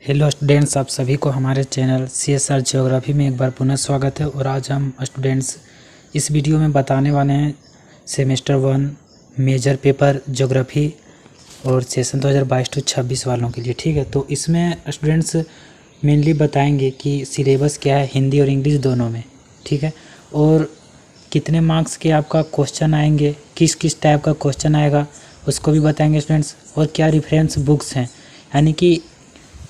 Hello students, आप सभी को हमारे चैनल CSR ज्योग्राफी में एक बार पुनः स्वागत है। और आज हम स्टूडेंट्स इस वीडियो में बताने वाले हैं सेमेस्टर 1 मेजर पेपर ज्योग्राफी और सेशन 2022 टू 26 वालों के लिए। ठीक है, तो इसमें स्टूडेंट्स मेनली बताएंगे कि सिलेबस क्या है हिंदी और इंग्लिश दोनों में। ठीक है, और कितने मार्क्स के आपका क्वेश्चन आएंगे, किस किस टाइप का क्वेश्चन आएगा उसको भी बताएंगे स्टूडेंट्स। और क्या रेफरेंस बुक्स हैं, यानी कि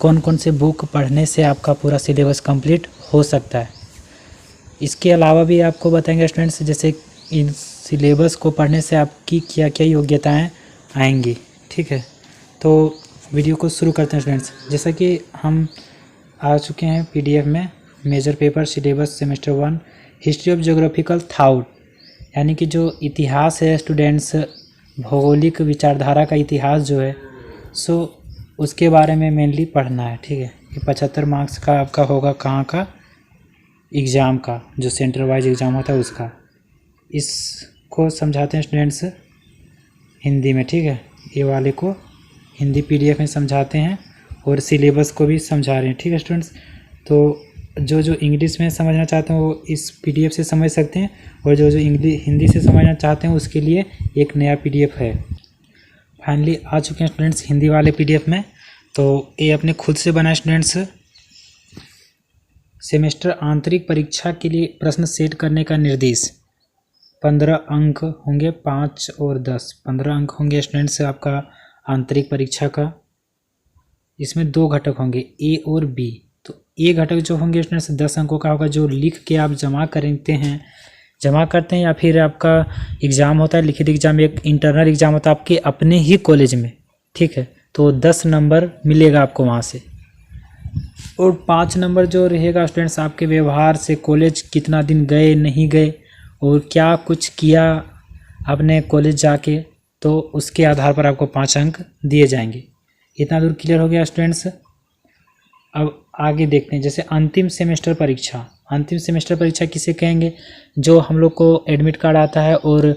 कौन कौन से बुक पढ़ने से आपका पूरा सिलेबस कंप्लीट हो सकता है। इसके अलावा भी आपको बताएंगे स्टूडेंट्स, जैसे इन सिलेबस को पढ़ने से आपकी क्या क्या योग्यताएं आएंगी। ठीक है, तो वीडियो को शुरू करते हैं स्टूडेंट्स। जैसा कि हम आ चुके हैं PDF में major paper syllabus semester 1 history of geographical thought, यानी कि जो इतिहास है स्टूडेंट्स, भौगोलिक विचारधारा का इतिहास जो है सो उसके बारे में मेनली पढ़ना है। ठीक है, ये 75 मार्क्स का आपका होगा, कहाँ का, एग्ज़ाम का, जो सेंटर वाइज एग्ज़ाम होता है उसका। इसको समझाते हैं स्टूडेंट्स हिंदी में। ठीक है, ये वाले को हिंदी PDF में समझाते हैं और सिलेबस को भी समझा रहे हैं। ठीक है स्टूडेंट्स, तो जो इंग्लिश में समझना चाहते हैं वो इस PDF से समझ सकते हैं, और जो हिंदी से समझना चाहते हैं उसके लिए एक नया PDF है। फाइनली आ चुके हैं स्टूडेंट्स हिंदी वाले PDF में। तो ये अपने खुद से बनाए स्टूडेंट्स। सेमेस्टर आंतरिक परीक्षा के लिए प्रश्न सेट करने का निर्देश। 15 अंक होंगे, 5 और 10, 15 अंक होंगे स्टूडेंट्स आपका आंतरिक परीक्षा का। इसमें 2 घटक होंगे, A और B। तो A घटक जो होंगे स्टूडेंट्स 10 अंकों का होगा, जो लिख के आप जमा करते हैं या फिर आपका एग्ज़ाम होता है, लिखित एग्ज़ाम, एक इंटरनल एग्ज़ाम होता है आपके अपने ही कॉलेज में। ठीक है, तो 10 नंबर मिलेगा आपको वहाँ से। और 5 नंबर जो रहेगा स्टूडेंट्स आपके व्यवहार से, कॉलेज कितना दिन गए नहीं गए और क्या कुछ किया आपने कॉलेज जाके, तो उसके आधार पर आपको 5 अंक दिए जाएंगे। इतना दूर क्लियर हो गया स्टूडेंट्स। अब आगे देखते हैं, जैसे अंतिम सेमेस्टर परीक्षा। अंतिम सेमेस्टर परीक्षा किसे कहेंगे? जो हम लोग को एडमिट कार्ड आता है और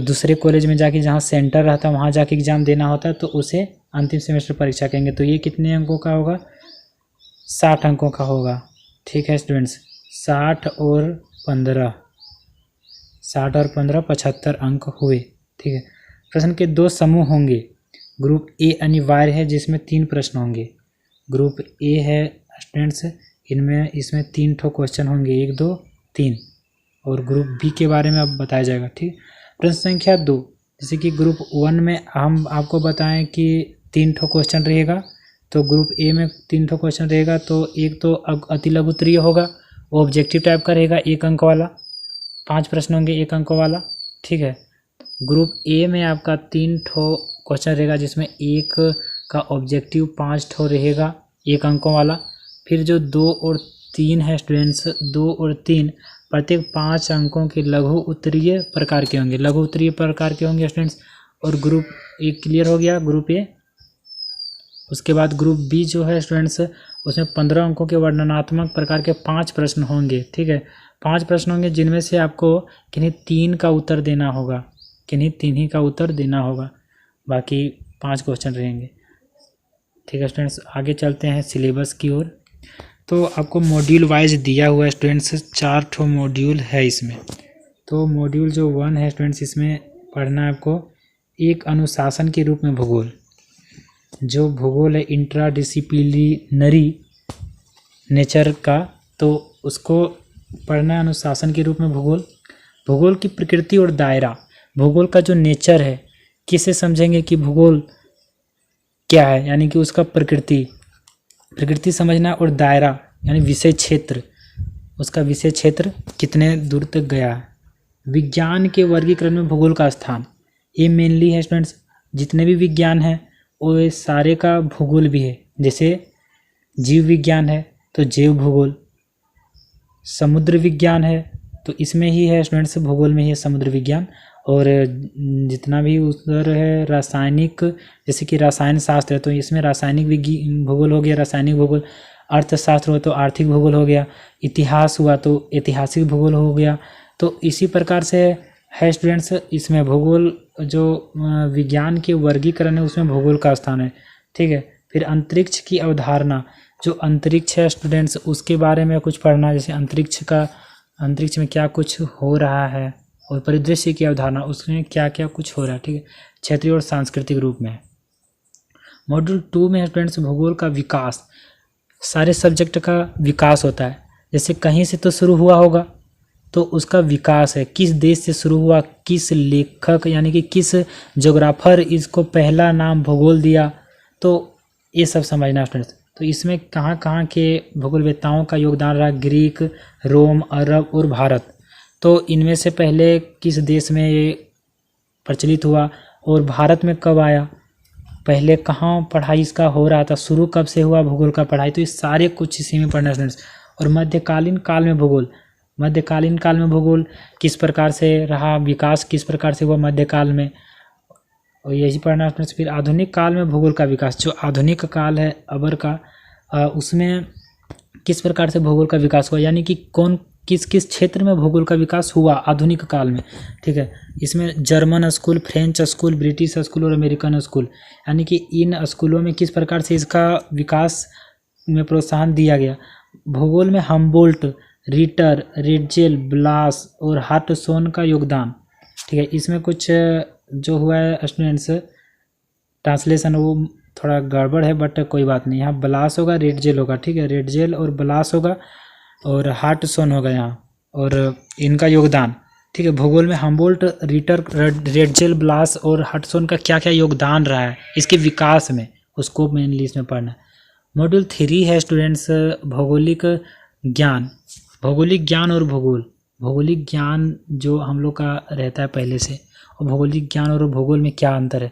दूसरे कॉलेज में जाके जहाँ सेंटर रहता है वहाँ जाके एग्ज़ाम देना होता है, तो उसे अंतिम सेमेस्टर परीक्षा कहेंगे। तो ये कितने अंकों का होगा? 60 अंकों का होगा। ठीक है स्टूडेंट्स, 60 और 15, 75 अंक हुए। ठीक है, प्रश्न के 2 समूह होंगे। ग्रुप A अनिवार्य है जिसमें 3 प्रश्न होंगे। ग्रुप A है स्टूडेंट्स, इसमें 3 ठो क्वेश्चन होंगे, 1 2 3। और ग्रुप B के बारे में अब बताया जाएगा। ठीक, प्रश्न संख्या 2, जैसे कि ग्रुप 1 में हम आपको बताएं कि 3 ठो क्वेश्चन रहेगा, तो ग्रुप A में 3 ठो क्वेश्चन रहेगा। तो एक तो अति लघु उत्तरीय होगा, ऑब्जेक्टिव टाइप का रहेगा, 1 अंक वाला। 5 प्रश्न होंगे 1 अंक वाला। ठीक है, ग्रुप A में आपका 3 ठो क्वेश्चन रहेगा, जिसमें 1 का ऑब्जेक्टिव, 5 ठो रहेगा 1 अंकों वाला। फिर जो 2 और 3 है स्टूडेंट्स, 2 और 3 प्रत्येक 5 अंकों के लघु उत्तरीय प्रकार के होंगे, लघु उत्तरीय प्रकार के होंगे स्टूडेंट्स। और ग्रुप A क्लियर हो गया, ग्रुप A। उसके बाद ग्रुप B जो है स्टूडेंट्स, उसमें 15 अंकों के वर्णनात्मक प्रकार के 5 प्रश्न होंगे। ठीक है, 5 प्रश्न होंगे, जिनमें से आपको किन्हीं 3 का उत्तर देना होगा, किन्हीं 3 ही का उत्तर देना होगा, बाकी 5 क्वेश्चन रहेंगे। ठीक है स्टूडेंट्स, आगे चलते हैं सिलेबस की ओर। तो आपको मॉड्यूल वाइज दिया हुआ है स्टूडेंट्स, 4 ठो मॉड्यूल है इसमें। तो मॉड्यूल जो 1 है स्टूडेंट्स, इसमें पढ़ना है आपको एक अनुशासन के रूप में भूगोल। जो भूगोल है इंट्राडिसिप्लिनरी नेचर का, तो उसको पढ़ना है अनुशासन के रूप में भूगोल। भूगोल की प्रकृति और दायरा, भूगोल का जो नेचर है, किसे समझेंगे कि भूगोल क्या है, यानी कि उसका प्रकृति समझना, और दायरा यानी विषय क्षेत्र, उसका विषय क्षेत्र कितने दूर तक गया है। विज्ञान के वर्गीकरण में भूगोल का स्थान, ये मेनली है स्टूडेंट्स, जितने भी विज्ञान हैं वो सारे का भूगोल भी है। जैसे जीव विज्ञान है तो जैव भूगोल, समुद्र विज्ञान है तो इसमें ही है स्टूडेंट्स, भूगोल में ही है समुद्र विज्ञान। और जितना भी उधर है रासायनिक, जैसे कि रसायन शास्त्र है तो इसमें रासायनिक भूगोल हो गया, रासायनिक भूगोल। अर्थशास्त्र हुआ तो आर्थिक भूगोल हो गया, इतिहास हुआ तो ऐतिहासिक भूगोल हो गया। तो इसी प्रकार से है स्टूडेंट्स, इसमें भूगोल जो विज्ञान के वर्गीकरण है उसमें भूगोल का स्थान है। ठीक है, फिर अंतरिक्ष की अवधारणा, जो अंतरिक्ष है स्टूडेंट्स उसके बारे में कुछ पढ़ना, जैसे अंतरिक्ष में क्या कुछ हो रहा है, और परिदृश्य की अवधारणा, उसमें क्या क्या कुछ हो रहा है, ठीक है, क्षेत्रीय और सांस्कृतिक रूप में। मॉड्यूल 2 में स्टूडेंट्स भूगोल का विकास, सारे सब्जेक्ट का विकास होता है, जैसे कहीं से तो शुरू हुआ होगा तो उसका विकास है, किस देश से शुरू हुआ, किस लेखक यानी कि किस ज्योग्राफर इसको पहला नाम भूगोल दिया, तो ये सब समझना स्टूडेंट्स। तो इसमें कहाँ कहाँ के भूगोलवेत्ताओं का योगदान रहा, ग्रीक, रोम, अरब और भारत। तो इनमें से पहले किस देश में ये प्रचलित हुआ और भारत में कब आया, पहले कहाँ पढ़ाई इसका हो रहा था, शुरू कब से हुआ भूगोल का पढ़ाई, तो ये सारे कुछ इसी में पढ़ना स्टूडेंट्स। और मध्यकालीन काल में भूगोल, मध्यकालीन काल में भूगोल किस प्रकार से रहा, विकास किस प्रकार से हुआ मध्यकाल में, और यही पढ़ना स्टूडेंट्स। फिर आधुनिक काल में भूगोल का विकास, जो आधुनिक काल है अबर का, उसमें किस प्रकार से भूगोल का विकास हुआ, यानी कि कौन किस किस क्षेत्र में भूगोल का विकास हुआ आधुनिक काल में, ठीक है। इसमें German school, French school, British school और अमेरिकन स्कूल, यानी कि इन स्कूलों में किस प्रकार से इसका विकास में प्रोत्साहन दिया गया। भूगोल में हम्बोल्ट, रिटर, रेडजेल, ब्लास और हार्टसोन का योगदान, ठीक है। इसमें कुछ जो हुआ है स्टूडेंट्स ट्रांसलेशन वो थोड़ा गड़बड़ है, बट कोई बात नहीं, यहाँ ब्लास होगा, रेडजेल होगा, ठीक है, रेडजेल और ब्लास होगा और हार्टसोन होगा यहाँ, और इनका योगदान, ठीक है। भूगोल में हम्बोल्ट, रिटर, रेडजेल, ब्लास और हार्टसोन का क्या क्या योगदान रहा है इसके विकास में, उसको मेनली इसमें पढ़ना है। मॉड्यूल 3 है स्टूडेंट्स भौगोलिक ज्ञान, भौगोलिक ज्ञान और भूगोल। भौगोलिक ज्ञान जो हम लोग का रहता है पहले से, और भौगोलिक ज्ञान और भूगोल में क्या अंतर है,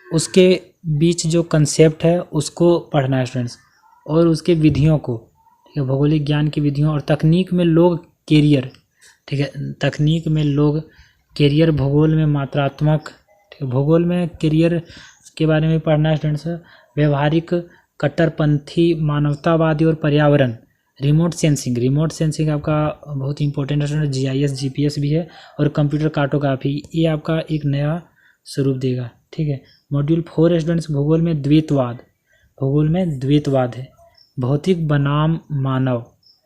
उसके बीच जो कंसेप्ट है उसको पढ़ना है स्टूडेंट्स, और उसके विधियों को, ठीक है, भौगोलिक ज्ञान की विधियों और तकनीक में लोग कैरियर, ठीक है, तकनीक में लोग कैरियर, भूगोल में मात्रात्मक, ठीक है, भूगोल में कैरियर के बारे में पढ़ना है स्टूडेंट्स। व्यवहारिक, कट्टरपंथी, मानवतावादी और पर्यावरण। रिमोट सेंसिंग, रिमोट सेंसिंग आपका बहुत इंपॉर्टेंट है स्टूडेंट, GIS GPS भी है, और कंप्यूटर कार्टोग्राफी, ये आपका एक नया स्वरूप देगा, ठीक है। मॉड्यूल 4 स्टूडेंट्स भूगोल में द्वैतवाद, भूगोल में द्वैतवाद है। भौतिक बनाम मानव,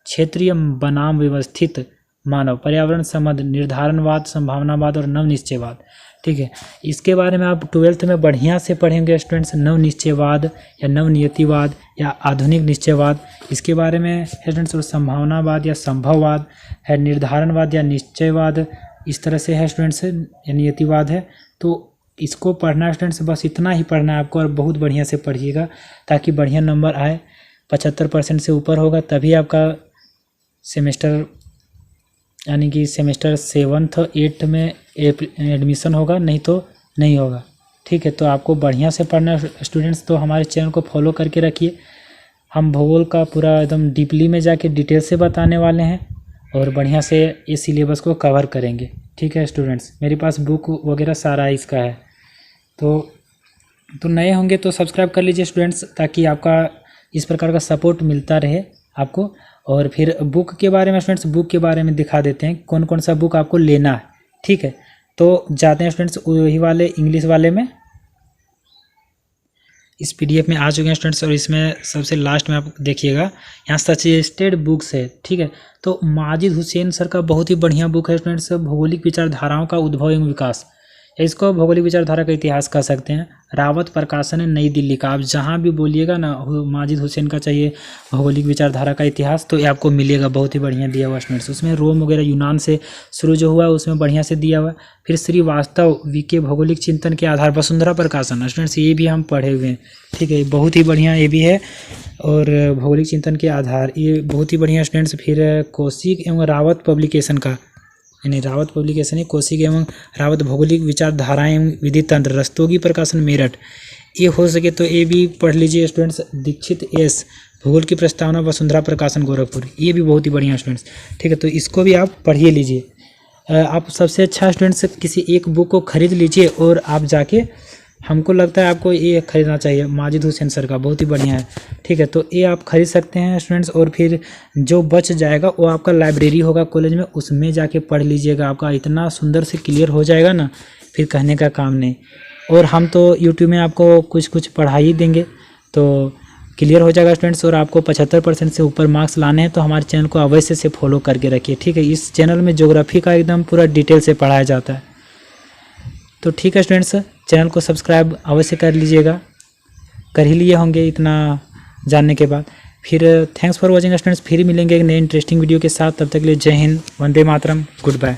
क्षेत्रीय बनाम व्यवस्थित मानव, पर्यावरण संबंध, निर्धारणवाद, संभावनावाद और नवनिश्चयवाद, ठीक है। इसके बारे में आप 12th में बढ़िया से पढ़ेंगे स्टूडेंट्स, नवनिश्चयवाद या नवनियतिवाद या आधुनिक निश्चयवाद, इसके बारे में स्टूडेंट्स। और संभावनावाद या संभववाद है, निर्धारणवाद या निश्चयवाद, इस तरह से है स्टूडेंट्स, या नियतिवाद है। तो इसको पढ़ना है स्टूडेंट्स, बस इतना ही पढ़ना है आपको, और बहुत बढ़िया से पढ़िएगा ताकि बढ़िया नंबर आए। 75% से ऊपर होगा तभी आपका सेमेस्टर यानी कि सेमेस्टर 7th 8th में एडमिशन होगा, नहीं तो नहीं होगा, ठीक है। तो आपको बढ़िया से पढ़ना स्टूडेंट्स। तो हमारे चैनल को फॉलो करके रखिए, हम भूगोल का पूरा एकदम डीपली में जाके डिटेल से बताने वाले हैं, और बढ़िया से इस सिलेबस को कवर करेंगे, ठीक है स्टूडेंट्स। मेरे पास बुक वगैरह सारा इसका है, तो नए होंगे तो सब्सक्राइब कर लीजिए स्टूडेंट्स, ताकि आपका इस प्रकार का सपोर्ट मिलता रहे आपको। और फिर बुक के बारे में स्टूडेंट्स, बुक के बारे में दिखा देते हैं कौन कौन सा बुक आपको लेना है, ठीक है। तो जाते हैं स्टूडेंट्स वही वाले इंग्लिश वाले में, इस PDF में आ चुके हैं स्टूडेंट्स, और इसमें सबसे लास्ट में आप देखिएगा यहाँ सजेस्टेड बुक्स है, ठीक है। तो माजिद हुसैन सर का बहुत ही बढ़िया बुक है स्टूडेंट्स, भौगोलिक विचारधाराओं का उद्भव एवं विकास, इसको भौगोलिक विचारधारा का इतिहास कह सकते हैं। रावत प्रकाशन है, नई दिल्ली का। आप जहाँ भी बोलिएगा ना माजिद हुसैन का चाहिए भौगोलिक विचारधारा का इतिहास, तो ये आपको मिलेगा, बहुत ही बढ़िया दिया हुआ स्टूडेंट्स। उसमें रोम वगैरह यूनान से शुरू जो हुआ है उसमें बढ़िया से दिया हुआ। फिर श्रीवास्तव VK भौगोलिक चिंतन के आधार, वसुंधरा प्रकाशन स्टूडेंट्स, ये भी हम पढ़े हुए हैं, ठीक है, बहुत ही बढ़िया ये भी है। और भौगोलिक चिंतन के आधार ये बहुत ही बढ़िया स्टूडेंट्स। फिर कौशिक एवं रावत पब्लिकेशन का, यानी रावत पब्लिकेशन है, कौशिक एवं रावत भौगोलिक विचारधाराएं एवं विधि तंत्र, रस्तोगी प्रकाशन मेरठ, ये हो सके तो ये भी पढ़ लीजिए स्टूडेंट्स। दीक्षित S भूगोल की प्रस्तावना, वसुंधरा प्रकाशन गोरखपुर, ये भी बहुत ही बढ़िया स्टूडेंट्स, ठीक है। तो इसको भी आप पढ़िए लीजिए। आप सबसे अच्छा स्टूडेंट्स किसी एक बुक को खरीद लीजिए, और आप जाके, हमको लगता है आपको ये खरीदना चाहिए, माजिद हुसैन सर का, बहुत ही बढ़िया है, ठीक है। तो ये आप खरीद सकते हैं स्टूडेंट्स। और फिर जो बच जाएगा वो आपका लाइब्रेरी होगा कॉलेज में, उसमें जाके पढ़ लीजिएगा, आपका इतना सुंदर से क्लियर हो जाएगा ना, फिर कहने का काम नहीं। और हम तो यूट्यूब में आपको कुछ कुछ पढ़ा ही देंगे, तो क्लियर हो जाएगा स्टूडेंट्स। और आपको 75% से ऊपर मार्क्स लाने हैं तो हमारे चैनल को अवश्य से फॉलो करके रखिए, ठीक है। इस चैनल में ज्योग्राफी का एकदम पूरा डिटेल से पढ़ाया जाता है। तो ठीक है स्टूडेंट्स, चैनल को सब्सक्राइब अवश्य कर लीजिएगा, कर ही लिए होंगे इतना जानने के बाद। फिर थैंक्स फॉर वॉचिंग स्टूडेंट्स, फिर मिलेंगे एक नए इंटरेस्टिंग वीडियो के साथ। तब तक के लिए जय हिंद, वंदे मातरम, गुड बाय।